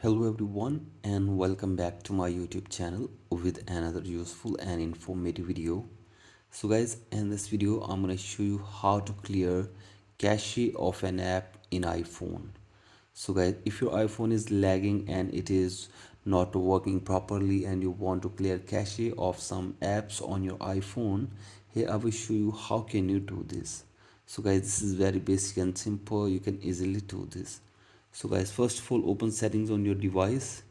Hello everyone and welcome back to my YouTube channel with another useful and informative video. So guys, in this video I'm going to show you how to clear cache of an app in iPhone. So guys, if your iPhone is lagging and it is not working properly and you want to clear cache of some apps on your iPhone, here I will show you how can you do this. So guys, this is very basic and simple. You can easily do this. So guys, first of all, open settings on your device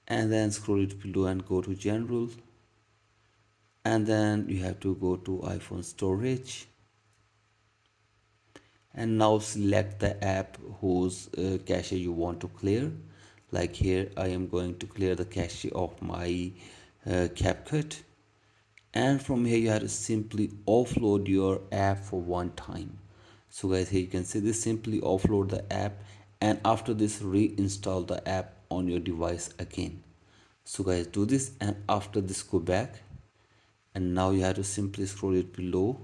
and then scroll it below and go to general, and then you have to go to iPhone storage, and now select the app whose cache you want to clear. Like here I am going to clear the cache of my CapCut, and from here you have to simply offload your app for one time. So guys, here you can see this, simply offload the app, and after this reinstall the app on your device again. So guys, do this, and after this go back, and now you have to simply scroll it below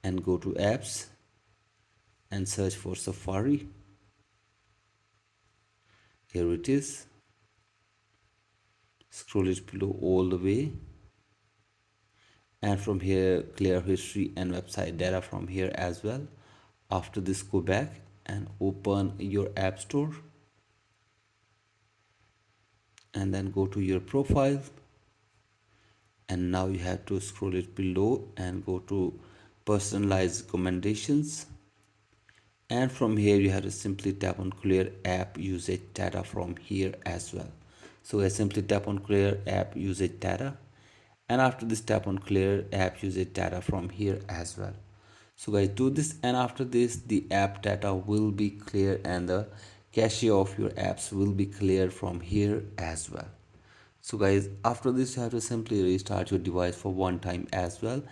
and go to apps and search for Safari. Here it is. Scroll it below all the way, and from here clear history and website data from here as well. After this go back and open your app store, and then go to your profile, and now you have to scroll it below and go to personalized recommendations, and from here you have to simply tap on clear app usage data from here as well. So I simply tap on clear app usage data, and after this tap on clear app usage data from here as well. So guys, do this, and after this the app data will be clear and the cache of your apps will be cleared from here as well. So guys, after this you have to simply restart your device for one time as well,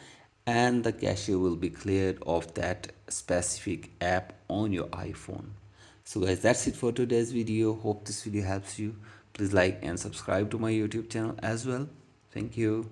and the cache will be cleared of that specific app on your iPhone. So guys, that's it for today's video. Hope this video helps you. Please like and subscribe to my YouTube channel as well. Thank you.